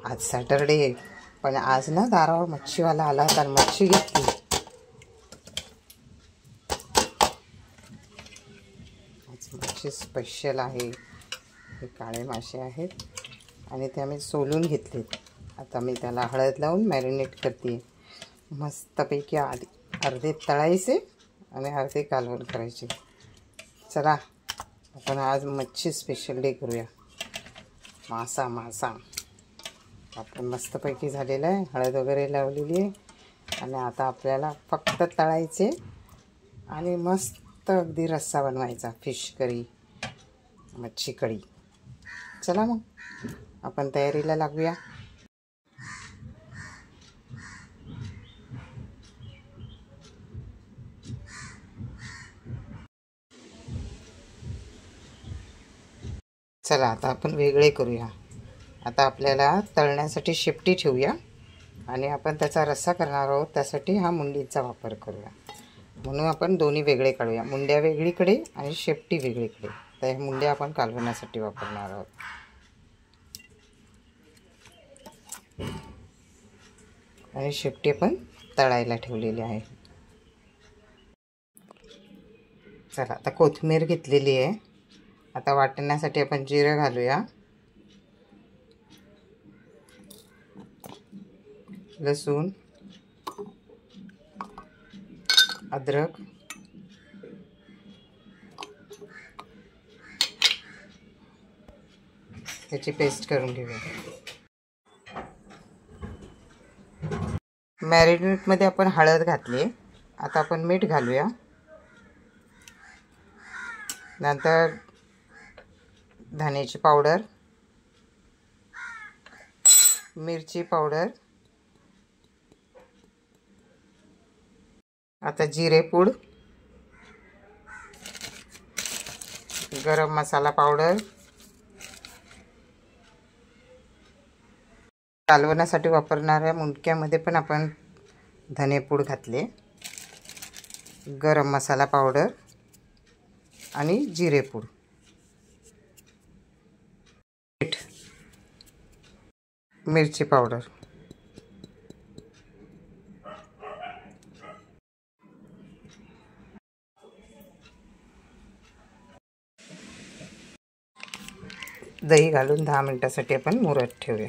आज सॅटरडे, पण आज ना दारावर मच्छीवाला आला तर मच्छी घेतली. आज मच्छी स्पेशल आहे. हे काळे मासे आहेत आणि ते आम्ही सोलून घेतलेत. आता मी त्याला हळद लावून मॅरिनेट करते. मस्तपैकी अर्धे तळायचे आणि अर्धे कालवण करायचे. चला आपण आज मच्छी स्पेशल डे करूया. मासा आपण मस्तपैकी झालेलं आहे. हळद वगैरे लावलेली आहे आणि आता आपल्याला फक्त तळायचे आणि मस्त अगदी रस्सा बनवायचा. फिश करी, मच्छी कढी. चला मग आपण तयारीला लागूया. चला आता आपण वेगळे करूया. आता आपल्याला तळण्यासाठी शेपटी ठेवूया आणि आपण त्याचा रस्सा करणार आहोत. त्यासाठी हा मुंडीचा वापर करूया. म्हणून आपण दोन्ही वेगळे काढूया. मुंड्या वेगळीकडे आणि शेपटी वेगळीकडे. तर ह्या मुंड्या आपण कालवण्यासाठी वापरणार आहोत. आणि शेपटी आपण तळायला ठेवलेली आहे. चला आता कोथिंबीर घेतलेली आहे. आता वाटण्यासाठी आपण जिरं घालूया, लसूण, अद्रक, त्याची पेस्ट करून घेऊया. मॅरिनेटमध्ये आपण हळद घातली. आता आपण मीठ घालूया. नंतर धण्याची पावडर, मिरची पावडर, आता जिरे पूड, गरम मसाला पावडर, कालवण्यासाठी वापरणाऱ्या मुंडक्यामध्ये पण आपण धनेपूड घातले, गरम मसाला पावडर आणि जिरेपूड, मीठ, मिरची पावडर. दही घालून 10 मिनिटासाठी आपण मुरत ठेवूया.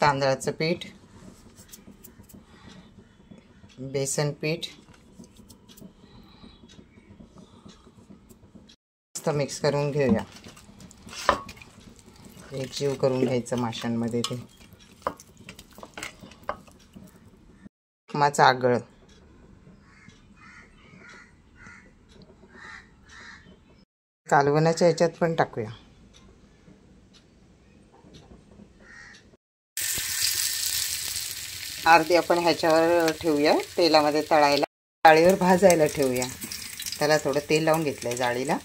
तांदळाचं पीठ, बेसन पीठ मस्त मिक्स करून घेऊया. एकजीव करून घ्यायचं माशांमध्ये. ते उपमाचं आगळ, कालवणाच्या ह्याच्यात पण टाकूया. अर्धी आपण ह्याच्यावर ठेवूया तेलामध्ये तळायला. जाळीवर भाजायला ठेवूया. त्याला थोडं तेल लावून घेतलंय जाळीला.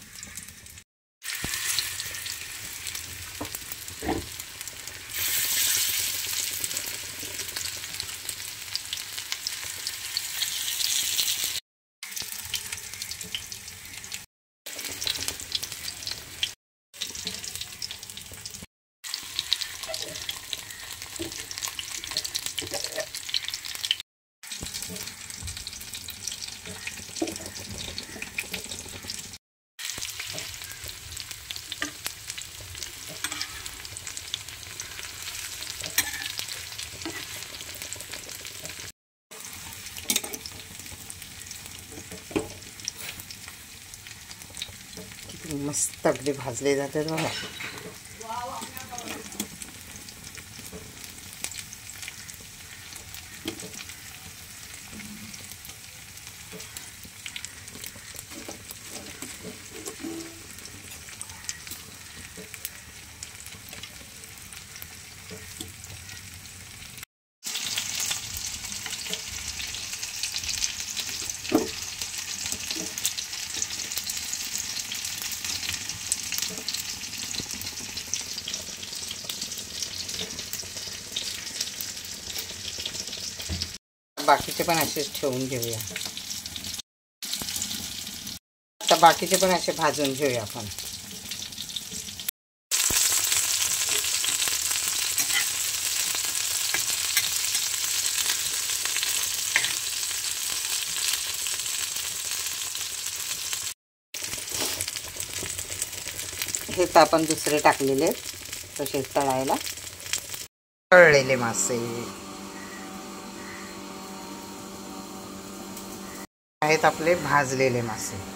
मस्त अगदी भाजले जाते बघा. बाकीचे पण असेच ठेवून घेऊया. आता बाकीचे पण असे भाजून घेऊया आपण. हे तर आपण दुसरे टाकलेले तसेच तळायला. तळलेले मासे आहेत आपले, भाजलेले मासे.